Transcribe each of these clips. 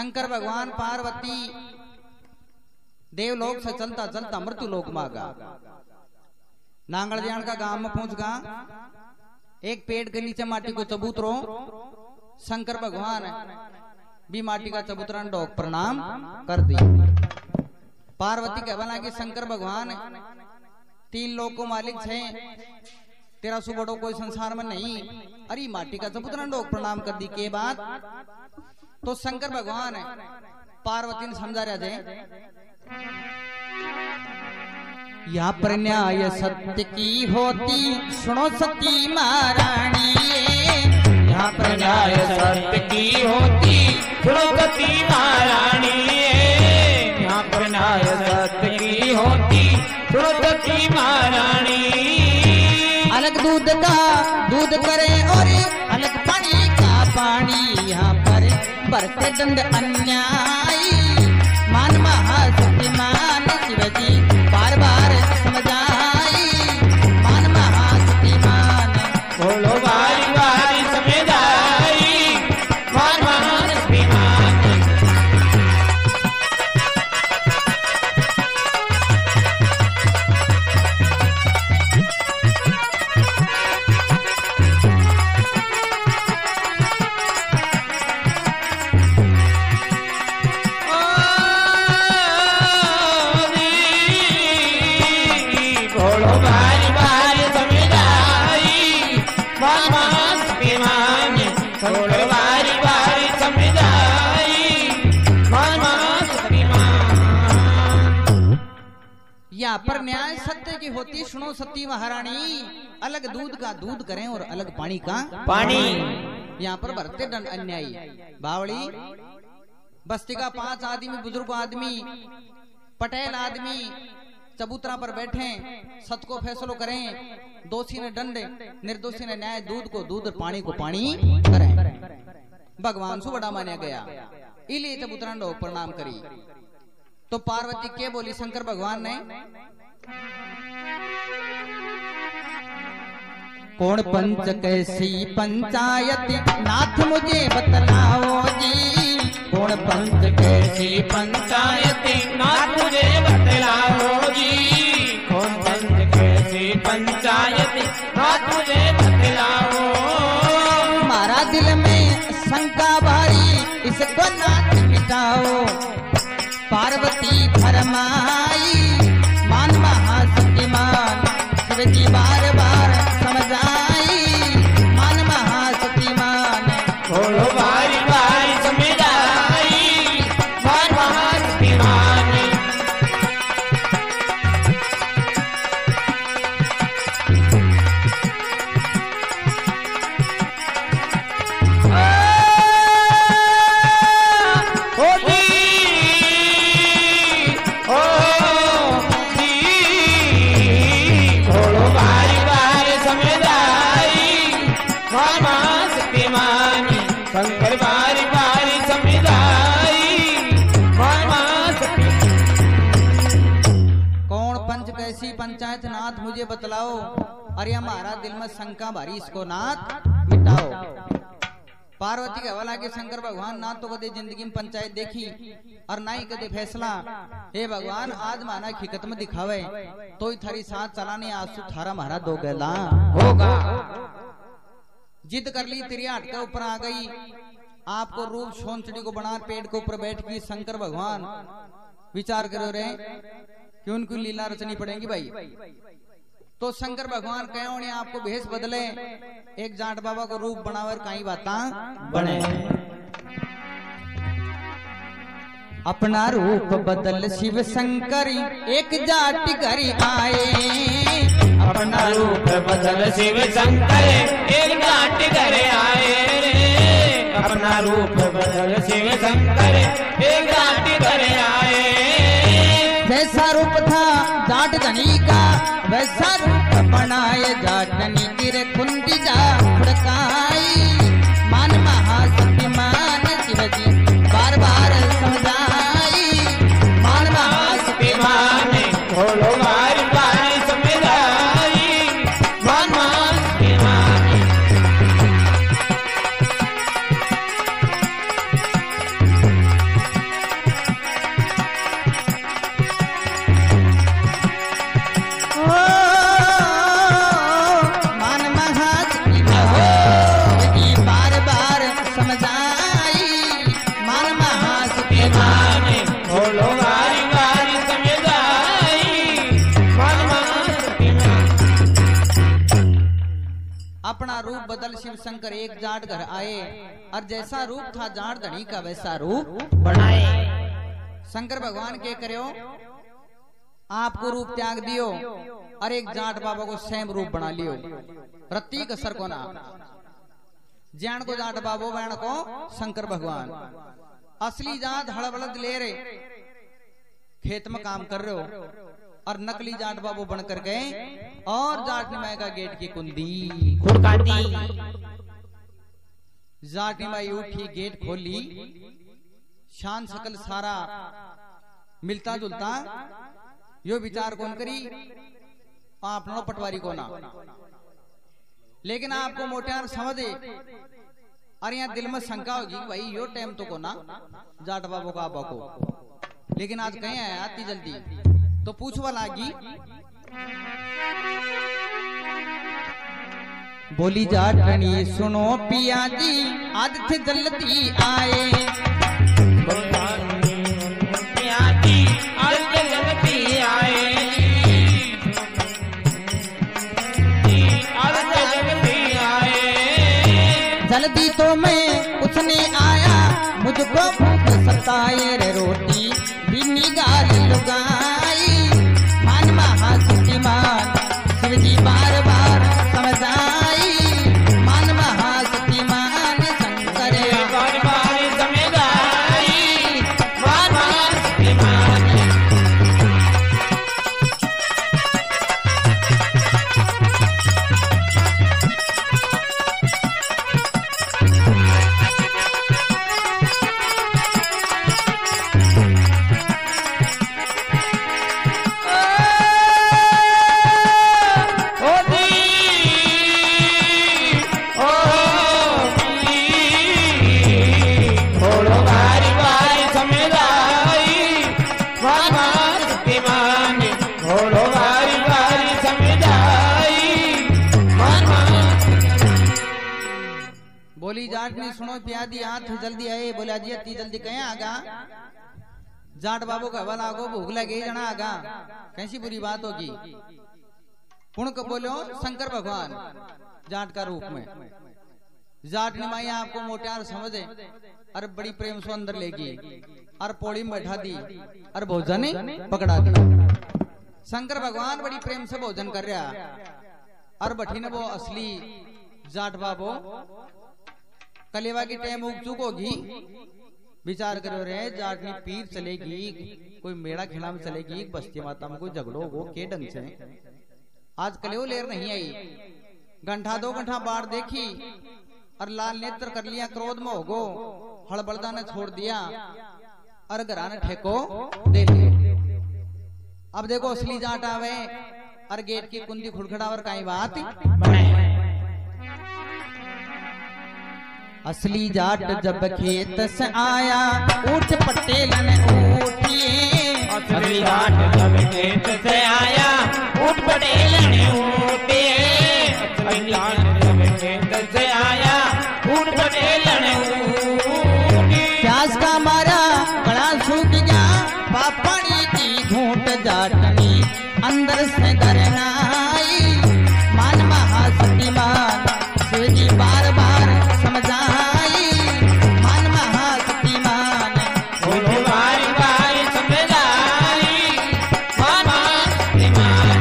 शंकर भगवान पार्वती देवलोक से चलता चलता मृत्यु लोक में गा। नांगलजान का गांव में पहुंच गा। एक पेड़ के नीचे माटी को चबूतरो शंकर भगवान भी माटी का चबूतरा डोक प्रणाम कर दी। पार्वती कह बना कि शंकर भगवान 3 लोक को मालिक है, तेरा सु बड़ो कोई संसार में नहीं। अरे माटी का चबूतरा डोक प्रणाम कर दी के बात। तो शंकर भगवान पार्वती ने समझा रहा है यहाँ पर न्याय सत्य की होती सुनो सती महारानी। यहाँ पर न्याय सत्य की होती सुनो सती महारानी। यहाँ पर न्याय सत्य की होती सुनो सती महारानी। अलग दूध का दूध करे और अलग पानी का पानी। यहाँ पर बरते दंड अन्यायी मान महाशक्तिमान शिवजी बार बार समझाई। मान महाशक्तिमान बोलो बारी बारी समझाई। मान महाशक्तिमान यहाँ पर न्याय सत्य की होती सुनो सती महारानी। अलग दूध का दूध करें और अलग पानी का पानी। यहाँ पर भरते दंड अन्यायी। बावड़ी बस्ती का 5 आदमी बुजुर्ग आदमी पटेल आदमी चबूतरा पर बैठे सत को फैसलो करें। दोषी ने दंड निर्दोषी ने न्याय। दूध को दूध पानी को पानी करें। भगवान सु बड़ा माना गया इलिए चबूतरा डोक प्रणाम करी। तो पार्वती के बोली शंकर भगवान ने कौन पंच कैसी पंचायत नाथ मुझे बतलाओ जी। कौन पंच कैसी पंचायत नाथ मुझे बतलाओ जी। कौन पंच कैसी पंचायत नाथ मुझे बतलाओ। हमारा दिल में शंका भारी इसको नाथ मिटाओ। पार्वती फरमाई मान महाशक्तिमान शिवजी बार बार समझाई। मान महाशक्तिमान बोलो बारी बारी समझाई। मान महाशक्तिमान शंकर बारी बारी समझाई। कौन पंच कैसी पंचायत नाथ मुझे बतलाओ। अरे हमारा दिल में शंका भारी इसको नाथ मिटाओ। पार्वती का वाला के शंकर भगवान ना तो कदे जिंदगी में पंचायत देखी और ना ही कदे फैसला। हे भगवान आज माना हकीकत में दिखावे तो ही थारी साथ चलाने आंसू थारा मारा दो गला होगा। जिद कर ली तिरिया हट के ऊपर आ गई। आपको रूप सोनचड़ी को बना पेड़ के ऊपर बैठ की शंकर भगवान विचार करो रहे कि उनको लीला रचनी पड़ेगी भाई। तो शंकर भगवान कहे आपको भेष बदले एक जाट बाबा को रूप बनावर कई बाता बने। अपना रूप बदल शिव शंकर एक जाट घर आए। अपना रूप बदल शिव शंकर एक जाट घर आए रे। अपना रूप बदल शिव शंकर एक जाट घर आए। जैसा रूप था जाट धनी का वैसा रूप बनाए। जाटनी की कुंडी जा फड़काई। मान महाशक्तिमान शिवजी बार बार समझाई। मान महाशक्तिमान बोलो बारी बारी समझाई। मान महाशक्तिमान अपना रूप बदल शिव शंकर एक जाट घर आए और जैसा रूप था जाट धनी का वैसा रूप बनाए। शंकर भगवान के करो आपको रूप त्याग दियो और एक जाट बाबा को सेम रूप बना लियो। रत्ती कसर को ना ज्ञान को जाट बाबो बैण को शंकर भगवान असली जाट हड़बड़द ले रहे खेत में काम कर रहे हो और नकली जाट बाबू बनकर गए और जाट निमाई का गेट की कुंदी खुड़का दी। जाट निमाई उठी गेट खोली शान सकल सारा मिलता जुलता यो विचार कौन करी आप नो पटवारी को ना लेकिन आपको मोटियार समझे और यहाँ दिल में शंका होगी कि भाई यो टाइम तो को ना जाट बाबू का आपा को लेकिन आज कहीं आया आती जल्दी तो पूछवा लागी बोली जाटनी सुनो पिया जी आज थे जल्दी आए पिया जी आज थे जल्दी आए आज थे जल्दी आए जल्दी तो मैं उसने आया मुझको भूख सताए रे रोटी भी निगार लुगाई मान महाशक्तिमान शिवजी बार बार समझाई मान महाशक्तिमान शंकर बार बार समझाई मान महाशक्तिमान। बोली जाट ने सुनो प्यादी हाथ जल्दी आए बोला जी अति जल्दी कहीं आगा जाट बाबू का हवाला आगो भूख लगे जना आगा कैसी बुरी बात होगी पुण्य को बोलो शंकर भगवान जाट का रूप में जाट ने माई आपको मोटियार समझे और बड़ी प्रेम से अंदर लेगी और पौड़ी में बैठा दी और भोजन पकड़ा दी। शंकर भगवान बड़ी प्रेम से भोजन कर रहा और बठी ने वो असली जाट बाबू कलेवा की टाइम उग चुक होगी विचार करो रे जाटनी पीर चलेगी कोई मेड़ा खेला में चलेगी बस्ती माता में कोई झगड़ो हो के ढंग से आज कलेव लेर नहीं आई घंटा 2 घंटा बाढ़ देखी और लाल नेत्र कर लिया क्रोध में होगो हड़बड़दा ने छोड़ दिया और घरा ने ठेको दे लिया। अब देखो असली जाट आवे और गेट की कुंदी खुड़खड़ा और कई बात असली जाट जब खेत से आया उठ पटेल ने उठिए असली जाट जब खेत से आया उठ पटेल ने उठिए असली जाट जब खेत से आया उठ पटेल ने उठिए प्यास का मारा गला सूख गया पापड़ी की घूंट जाटनी अंदर से डरना आई मान महाशक्तिमान शिवजी बार बार समझाई मान महाशक्तिमान बोलो बार बार समझाई मान महाशक्तिमान।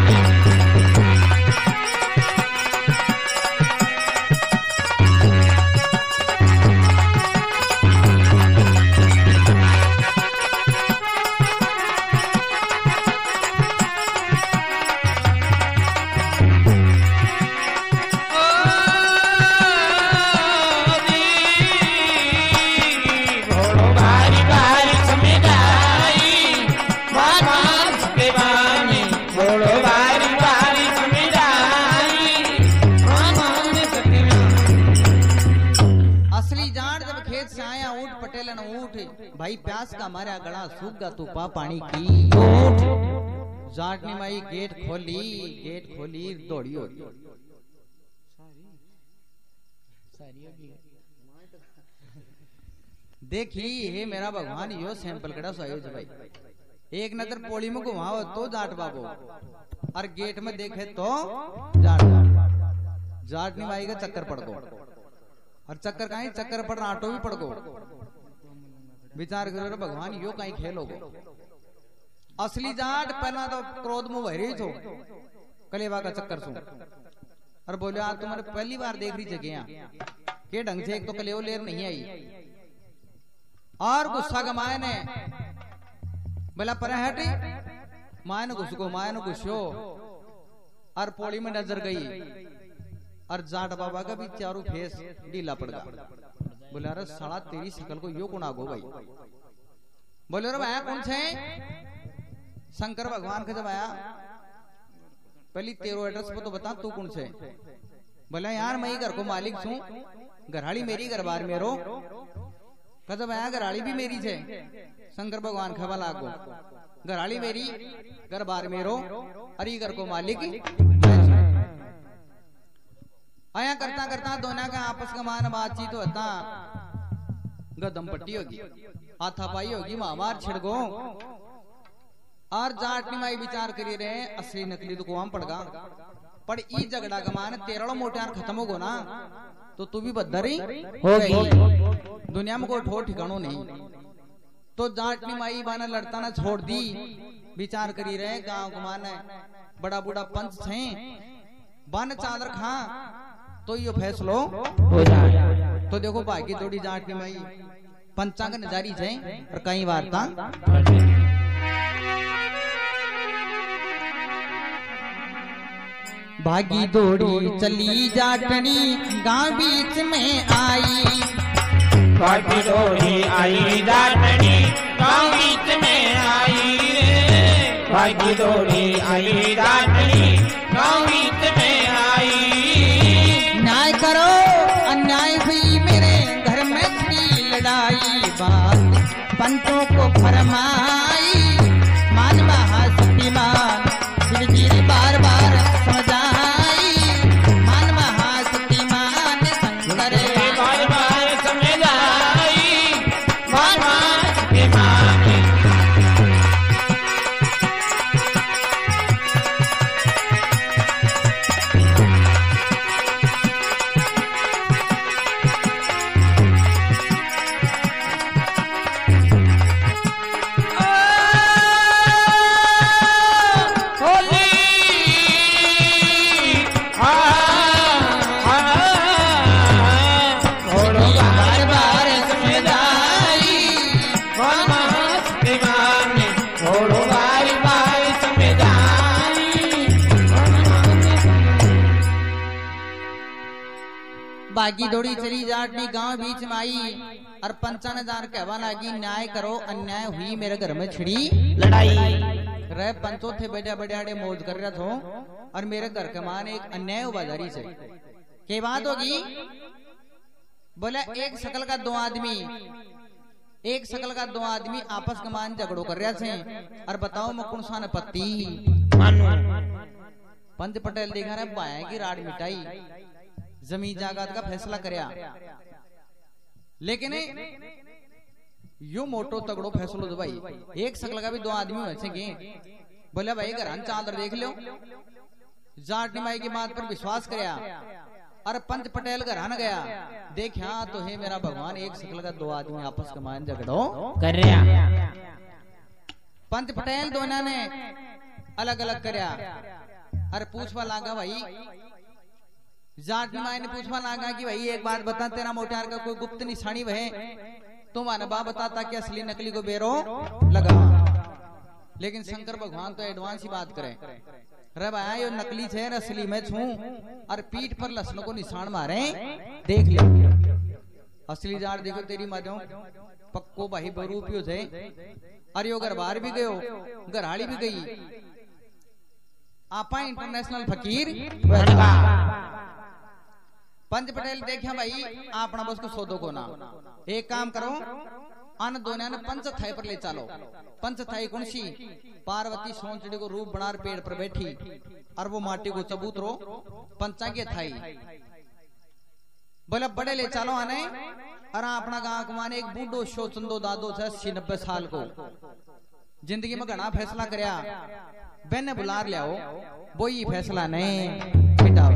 भाई प्यास का मारा गला सूख गा तू पा पानी की उठ जाटनी माई गेट खोली दौड़ी हो देखी हे मेरा भगवान यो सैंपल कड़ा सोयो भाई एक नजर पोड़ी में घुमाओ तो जाट बाबू और गेट में देखे तो जाट जाटनी माई का चक्कर पड़ गो, और चक्कर कहीं चक्कर पड़ आटो भी पड़ गो। विचार करो भगवान यो कहीं खेलो गो। असली जाट पहला तो क्रोध में भरी थो कलेवा का चक्कर सु, और बोले आज तुम्हारे पहली बार देख रही जगह के ढंग से एक तो कलेव लेर नहीं आई, और गुस्सा का माए ने बोला पर हटी माए ने घुस गो, माए ने घुसो और पोड़ी में नजर गई, और जाट बाबा का भी चारों फेस ढीला पड़ गया। बोले अरे साला तेरी शकल को यो कौन आगो भाई। बोले अरे भाया कौन से शंकर भगवान का जब आया पहली तेरो एड्रेस पे तो बता तू कौन से। बोला यार मैं घर को मालिक छू, घरहाड़ी मेरी घर बार मेरो, कदम आया घरहाड़ी भी मेरी छे। शंकर भगवान खबा लागो घरहाड़ी मेरी घर बार मेरो, अरे घर को मालिक आया करता करता दोनों का आपस का मान बातचीत होता, गदम पट्टी होगी, हाथापाई होगी, मामार छिड़गो, और जाटनी माई विचार करी रहे असली नकली तो कुआं पड़गा, पर ई झगड़ा का मान तेरह मोटियार खत्म हो गो ना तो तू भी बदरी हो गई, दुनिया में कोई ठोर ठिकानो नहीं। तो जाटनी माई बाना लड़ता ना छोड़ दी, विचार करी रहे गांव गुमान बड़ा बूढ़ा पंच थे बन चादर खा तो यो फैसलो हो जाए। तो देखो बाकी थोड़ी जाटनी माई पंचा का नजारी थे और कई वार्ता भागी दौड़ी चली जाटनी गांव बीच में आई, भागी दौड़ी आई जाटनी गांव बीच में आई रे, भागी दौड़ी आई जाटनी गांव बीच में आई। न्याय करो अन्याय हुई मेरे घर में थी लड़ाई, बात पंचों को फरमाई, मान महाशक्तिमान धीरे धीरे बार बार समझाई, मान महाशक्तिमान शंकर बार बार समझाई, मान महाशक्तिमान। बागी दौड़ी चली जाटनी गांव बीच में आई, और पंचा ने जान कहवा लागी न्याय करो अन्याय हुई मेरे घर में छिड़ी लड़ाई। रह पंचो थे बढ़िया बढ़िया मौज कर रहा था, और मेरे घर के मान एक अन्याय बाजारी से के बात होगी। बोला एक शकल का दो आदमी, एक शकल का दो आदमी आपस का मान झगड़ो कर रहा थे, और बताओ मैं कौन सा न पत्ती पंच पटेल देखा रहे बाया की राड मिटाई, जमीन जायदाद का फैसला करया, लेकिन यो मोटो तगड़ो फैसलो दो भाई, एक शकल का भी दो आदमी बचेंगे। बोले भाई घर चादर देख लो, जाटनी माई की बात पर विश्वास करया, और पंच पटेल घर आन गया, देखा तो हे मेरा भगवान एक शकल का दो आदमी आपस का मान झगड़ो कर रहा। पंच पटेल दोनों ने अलग अलग करया, और पूछवा लागा भाई, जाटनी माई ने पूछवा लागा कि भाई एक बात बता, तेरा मोटार का कोई गुप्त निशानी वह तुम अनबा बताता कि असली नकली को बेरो लगा। लेकिन शंकर भगवान तो एडवांस ही बात करे, रे भाई यो नकली छे असली में छू, और पीठ पर लसन को निशान मारे देख ले, असली जाट देखो तेरी माधो पक्को भाई बरूपियो थे, और यो घर बाहर भी गयो, घरहाड़ी भी गई, आपा इंटरनेशनल फकीर पंच पटेल देखा भाई अपना बस को सौदो को ना, एक काम करो अन दोनों ने पंच थाई पर ले चलो। पंच थाई कौन सी? पार्वती सोचड़ी को रूप बना पेड़ पर बैठी, और वो माटी को चबूतरो पंचा के थाई बोले बड़े ले चलो आने, और अपना गांव को माने एक बूढ़ो शो चंदो दादो 80-90 साल को जिंदगी में घना फैसला करया, बहने बुलार ले आओ, वो ही फैसला नहीं मिटाओ।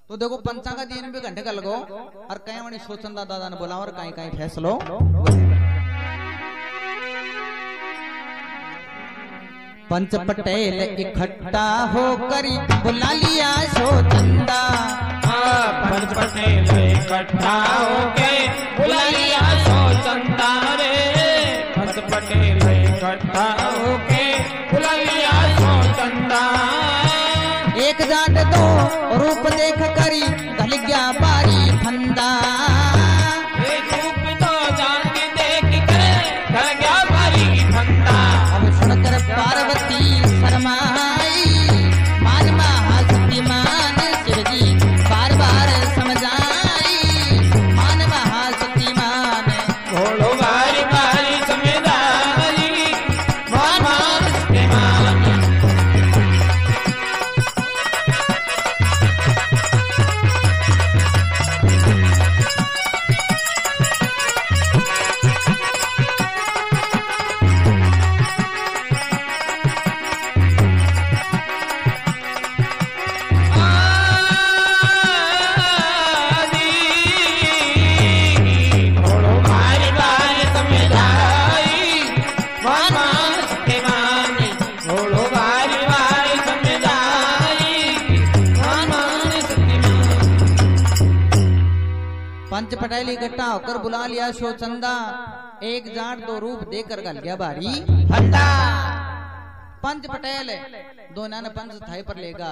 तो देखो पंचा का दिन भी घंटे का लगो और कहीं वाणी सोचंदा दादा ने बोला और कहीं कहीं फैसलो पंच पटेल इकट्ठा होकर बुला लिया सोचंदा। पंच पटेल इकट्ठा होके बुला लिया सोचंदा रे। पंच पटेल इकट्ठा होके बुला लिया सोचंदा। एक जाट दो रूप देख करी ढल गया बारी फंदा। एक रूप तो जाट देख कर ढल गया बारी फंदा। अब सुनकर पार्वती शर्माई मान महाशक्तिमान शिव जी बार बार समझाई मान महाशक्तिमान। घोड़ो बारी बारी समझाई मान महाशक्तिमान। पंच पटेल इकट्ठा होकर बुला लिया सोचंदा। एक जाट दो रूप देकर गल गया बारी फंदा। पंच पटेल दोनों ने पंच थाई पर लेगा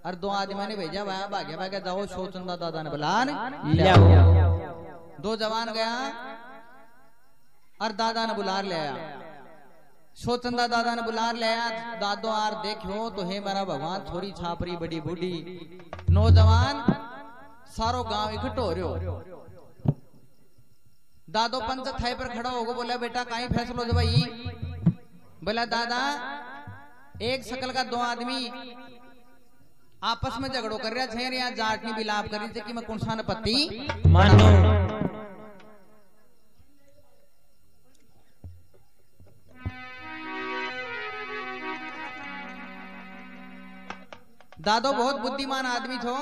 और दो आदमी ने भेजा वहां भाग्य भाग्य जाओ सोचंदा दादा ने बुलान ले आओ। दो जवान गया और दादा ने बुला ले आया। सोचंदा दादा ने बुला ले आया। दादो आर देखो तो हे मेरा भगवान थोड़ी छापरी बड़ी बूढ़ी नौजवान सारो गांव इकट्ठो हो रहो। दादो पंच थाई पर खड़ा होगो बोला बेटा काई फैसलो जो भाई। बोला दादा एक शकल का दो आदमी आपस में झगड़ो कर रहा छे यहाँ जाटनी बिलाप कर रही थी कि मैं कौन सा न पति मानो। दादो बहुत बुद्धिमान आदमी थो।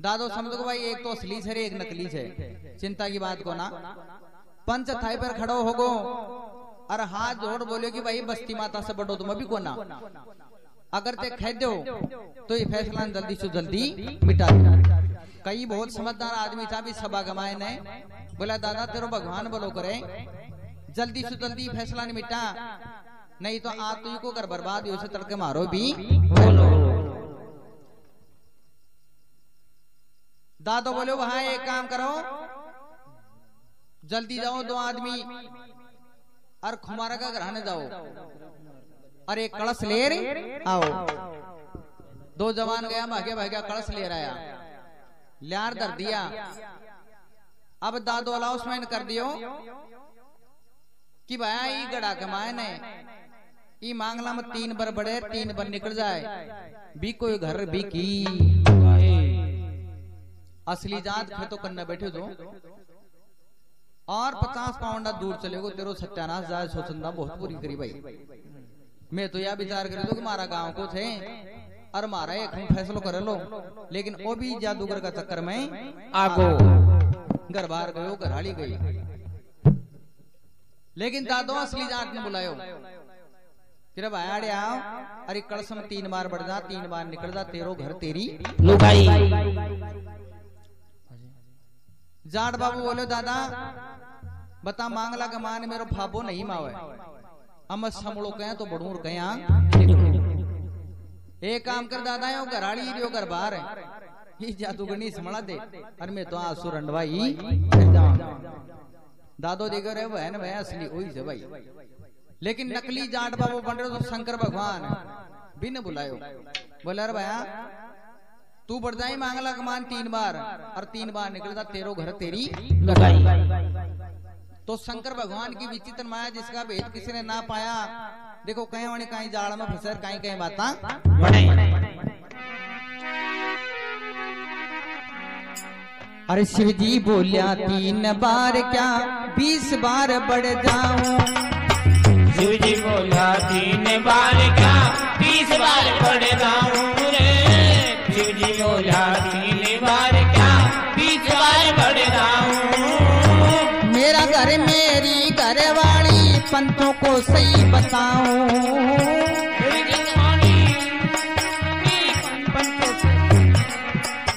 दादो समझो भाई एक तो असली है एक नकली है चिंता की बात को ना। पंच थाई पर खड़ो होगो और हाथ जोड़ बोले कि भाई बस्ती माता से बड़ो तुम अभी को ना। अगर ते कह दो तो ये फैसला जल्दी से जल्दी मिटा दो। कई बहुत समझदार आदमी था भी सभा गमाए ने बोला दादा तेरो भगवान बोलो करे जल्दी से जल्दी फैसला नहीं मिटा नहीं तो आज तो को कर बर्बाद हो से तड़के मारो भी बोलो। दादो बोले वहां एक काम करो जल्दी जाओ दो आदमी और खुमारा का घराने जाओ और एक कलश ले आओ। दो जवान गया भाग्य भाग्य कलश ले आया लियार धर दिया। अब दादो अलाउंसमेंट कर दियो कि भाई गड़ा कमाए ने ई मांगला में 3 बार बड़े 3 बार निकल जाए भी कोई घर भी की असली जात खे तो करना बैठे दो और 50 पाउंड दूर चले गो तेरो सत्यानाश जाए सोचंदा बहुत बुरी करी भाई। मैं तो यह विचार कर दो कि मारा गांव को थे और मारा एक फैसलो कर लो लेकिन वो भी जादूगर का चक्कर में आगो घर बाहर गयो घराली गई। लेकिन दादो असली जाट ने बुलायो तेरा भाई आओ अरे कलश में 3 बार बढ़ जा 3 बार निकल जा तेरो घर तेरी लुगाई। जाट बाबू बोलो दादा बता मांगला का मान मेरो फाबो नहीं मावे हम समड़ो कहे तो बड़ूर कया एक काम कर दादा यो घराड़ी रियो घर बाहर ही जादूगरनी समड़ा दे और मैं तो आंसू रंडवाई दादो देखो रे बहन भाई असली वही से भाई। लेकिन नकली जाट बाबू बन रहे तो शंकर भगवान भी न बुलायो बोला रे भैया तू बढ़ जाए मांगला कमान 3 बार और 3 बार निकलता तेरो घर तेरी लगाई। तो शंकर भगवान की विचित्र माया जिसका भेद किसी ने ना पाया देखो कहीं वाणी कहीं जाड़ में फंसे कहीं कहीं बात। अरे शिव जी बोलिया 3 बार क्या 20 बार बढ़ जाऊं। शिव जी बोला 3 बार क्या 20 बार बढ़ जाऊं रे। शिव बताऊं।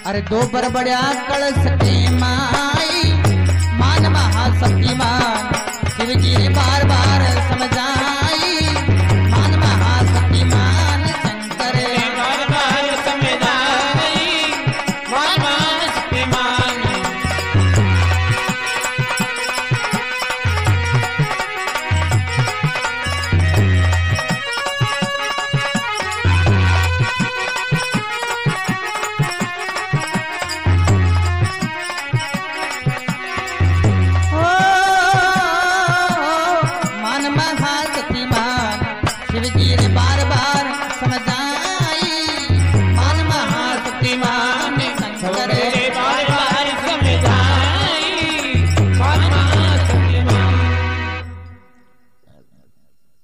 अरे दो बड़बड़िया कलश के माई मान महाशक्तिमान शिव जी ने बार बार समझाई मान महाशक्तिमान शंकर बार बार समझाई मान महाशक्तिमान।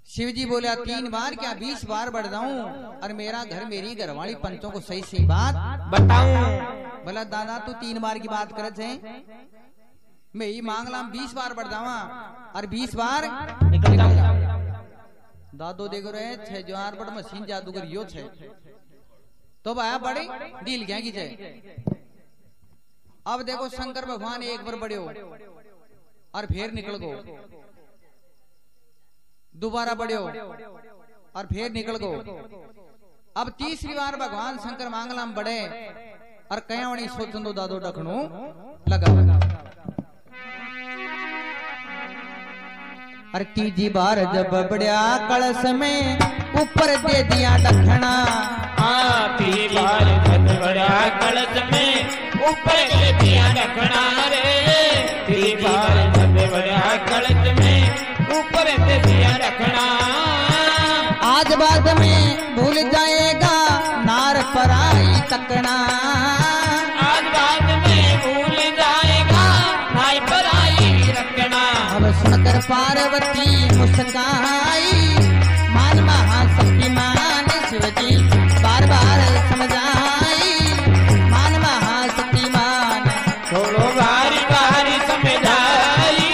शिव जी बोला 3 बार क्या 20 बार बढ़ जाऊं और मेरा घर मेरी घरवाली पंचों को सही सही बात बताऊं। बोला दादा तू 3 बार की बात करत है मैं ही मांग ला 20 बार बढ़ जावा और 20 बार निकल जाऊं। दादो देखो रहे 6 जोर बड़ मशीन जादूगर यो छे तो आया बड़े डील क्या की जाए। अब देखो शंकर भगवान एक बार बढ़े और फिर निकल गो दोबारा बढ़ो और फिर निकल गो। अब तीसरी बार भगवान शंकर मांगलाम बढ़े और कयावणी सोचंदो दादो डखणो लगा। और तीजी बार जब बढ़िया कलश में ऊपर दे दिया डखना। तीसरी बार जब बढ़िया कलश में ऊपर दे दिया डखना रे। तीसरी बार जब बढ़िया कलश में ऊपर दे दिया रखना। आज बाद में भूल जाएगा नार पराई तकना। आज बाद में भूल जाएगा नार पराई रखना। अब सुनकर पार्वती मुस्काई मान महाशक्तिमान शिव जी बार बार समझाई मान महाशक्तिमान। छोड़ो बारी बारी समझाई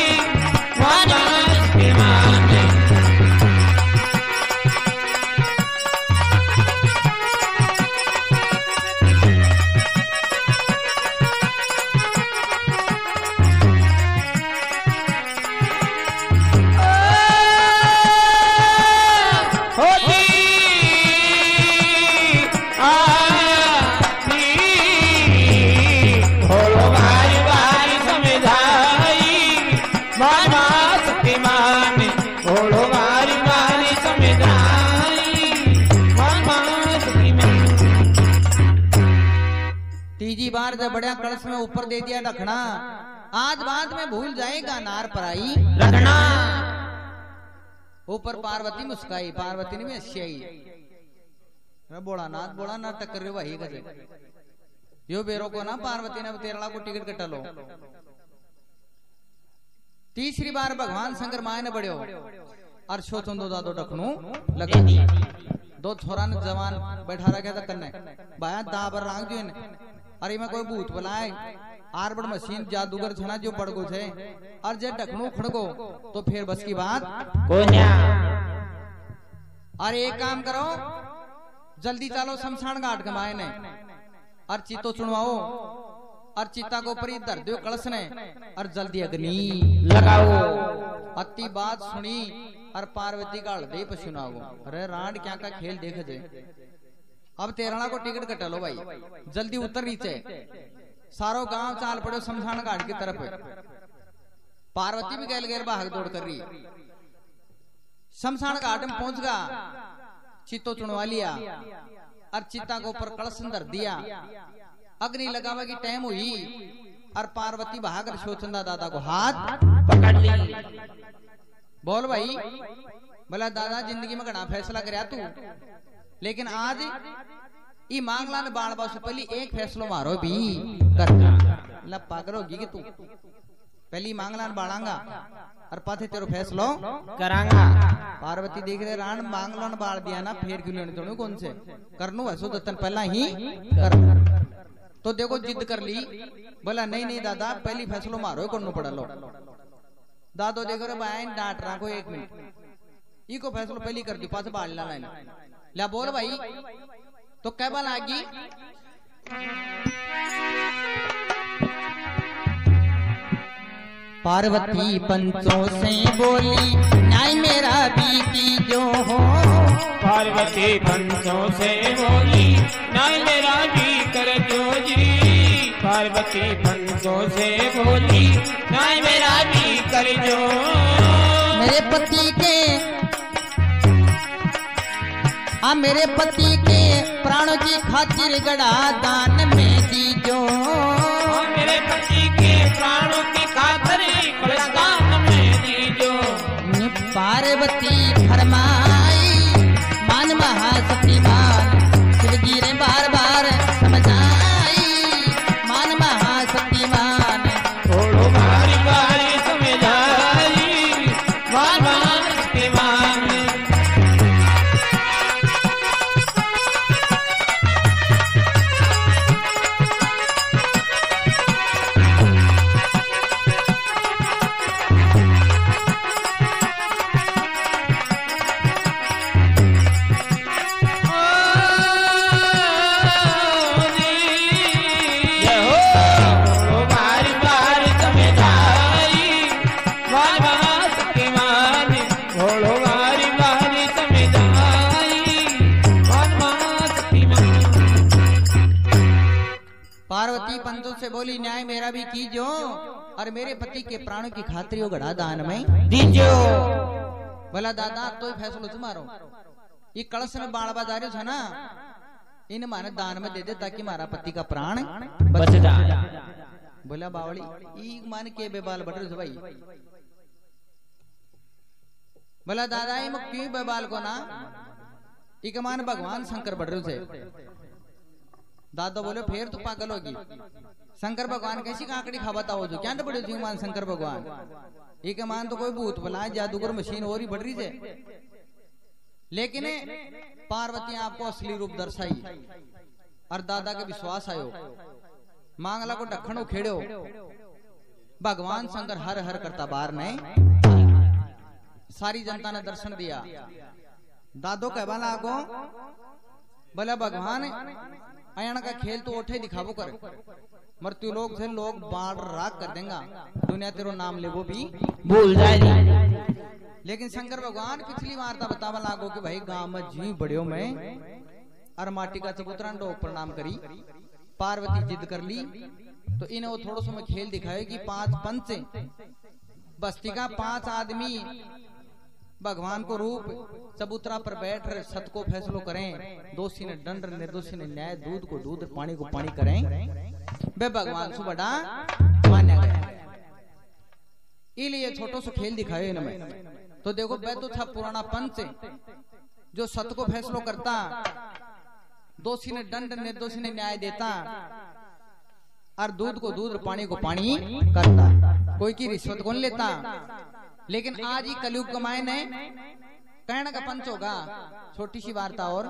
बार जब बढ़िया कलश में ऊपर दे दिया रखना। आज बाद में भूल जाएगा नार पराई रखना। ऊपर पार्वती मुस्काई पार्वती ने भी हंसी बोला नाथ टक्कर वही करे यो बेरो को ना पार्वती ने 13 लाख को टिकट कटा लो। तीसरी बार भगवान शंकर माए ने बढ़ो और सोचो दो दादो डखनू लगा दिया। 2 छोरा ने जवान बैठा रखा था कन्ने बाया दाबर रांग जो अरे मैं कोई भूत बुलाए आर बड़ मशीन जादूगर छना जो पड़गो थे और जे डखनू खड़गो तो फिर बस की बात कोन्या। अरे एक काम करो जल्दी चलो शमशान घाट के मायने और चीतो चुनवाओ और चिता को ऊपर धर दो कलश ने और जल्दी अग्नि लगाओ। अति बात सुनी और पार्वती का हृदय पर सुनाओ। अरे रांड क्या का खेल देखे थे। अब 13 को टिकट कटा लो भाई जल्दी उतर नीचे। सारो गांव चाल पड़ो शमशान घाट की तरफ। पार्वती भी गैल गैल भाग दौड़ कर रही। शमशान घाट में पहुंच गया चितो चुनवा लिया और चिता को ऊपर कलश धर दिया। अग्नि लगावा की टाइम हुई और पार्वती भागर शोचंदा दादा को हाथ पकड़ ली। बोल भाई बोला दादा जिंदगी में घना फैसला करया तू लेकिन आज ई मांगला ने बाण बासु पहली एक फैसलो मारो भी कर ला पागल होगी कि तू पहली मांगला ने बाणांगा और पाथे तेरो फैसलो करांगा। पार्वती देख रहे राण मांगला ने बाढ़ दिया ना फिर क्यों लेने चढ़ू कौन से करनू ऐसो दत्तन पहला ही कर। तो देखो जिद कर ली। बोला नहीं नहीं दादा पहली फैसलो मारो करनू पड़ा लो। दादो देखो रे बायन डांट रहा को 1 मिनट इको फैसलो पहली कर दी पास बाढ़ लाना ला बोल भाई तो कहबा लागी पार्वती पंचों से बोली न्याय मेरा भी की जो हो। पार्वती पंचों से बोली न्याय मेरा भी कर जो जी। पार्वती पंचों से बोली न्याय मेरा भी कर जो। मेरे पति के प्राणों की खातिर गड़ा दान में दीजो। मेरे पति के प्राणों की खातिर गड़ा दान में दीजो। पार्वती फरमाई मान महाशक्ति मान शिवजी ने बार बार समझाई मान महाशक्ति मान थोड़ो बारी बारी समझाई मान महाशक्ति मान। पार्वती पंचों से बोली न्याय मेरा भी कीजो और मेरे पति के प्राणों की खातिर गढ़ा दान में दीजो। बोला दादा तो ही फैसलो तुम्हारो ये कलश में बाण बाजारे है ना इन माने दान में दे दे ताकि मारा पति का प्राण बच जाए। बोला बावली ई मान के बेबाल बट रहे भाई। बोला दादा ये क्यों बेबाल को ना एक मान भगवान शंकर बढ़ रहे थे। दादा बोले फिर तो पागल होगी शंकर भगवान कैसी काकड़ी खाबता हो जो क्या बड़े थी मान शंकर भगवान एक मान तो कोई भूत भला जादूगर मशीन और ही बढ़ रही है। लेकिन पार्वती आपको असली रूप दर्शाई और दादा के विश्वास आयो मांगला को ढक्कन उखेड़ो भगवान शंकर हर हर करता बार ने सारी जनता ने दर्शन दिया। दादो कहवा लागो बोला भगवान अयन का खेल तो ओठे दिखावो कर मृत्यु लोग से लोग बाढ़ राग कर देंगा दुनिया तेरो नाम ले वो भी भूल जाएगी। लेकिन शंकर भगवान पिछली वार्ता बतावा लागो कि भाई गांव में जी बड़ियों में और माटी का चबूतरा डोक प्रणाम करी। पार्वती जिद कर ली तो इन्हें वो थोड़ा सा में खेल दिखाए कि 5 पंच बस्ती का 5 आदमी भगवान को रूप चबूतरा पर बैठ रहे सत को फैसलो करें दोषी ने दंड निर्दोषी ने न्याय दूध को दूध पानी को पानी करें वे भगवान से बड़ा माना गया। इसलिए छोटो सो खेल दिखाए इनमें तो देखो वह तो था पुराना पंच जो सत को फैसलो करता दोषी ने दंड निर्दोषी ने न्याय देता और दूध को दूध पानी को पानी करता कोई की रिश्वत कौन लेता। लेकिन आज ही कलयुग कमाए ने कहना का पंच होगा। छोटी सी वार्ता और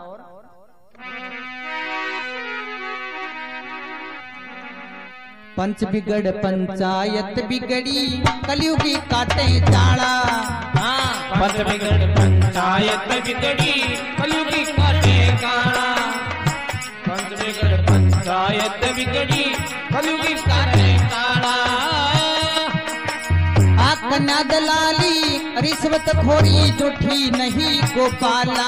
पंच बिगड़ पंचायत बिगड़ी कलयुगी काटे चाड़ा। पंच बिगड़ पंचायत बिगड़ी कलयुगी काटे काड़ा। पंच बिगड़ पंचायत बिगड़ी कलयुगी काटे काड़ा। कन्या दलाली रिश्वत खोरी जुठी नहीं गोपाला।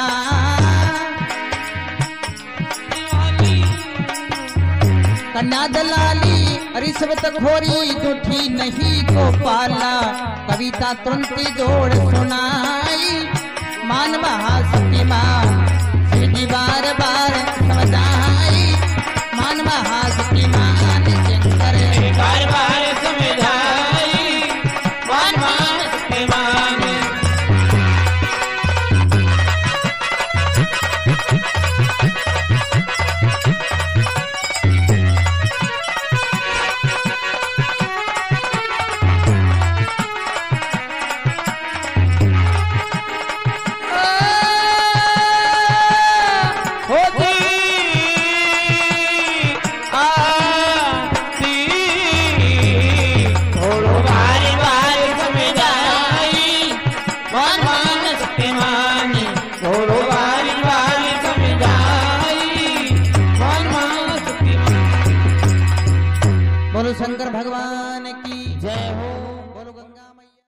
कन्या दलाली रिश्वत खोरी जुठी नहीं गोपाला। कविता तुरंती जोड़ सुनाई मान महाशक्ति मान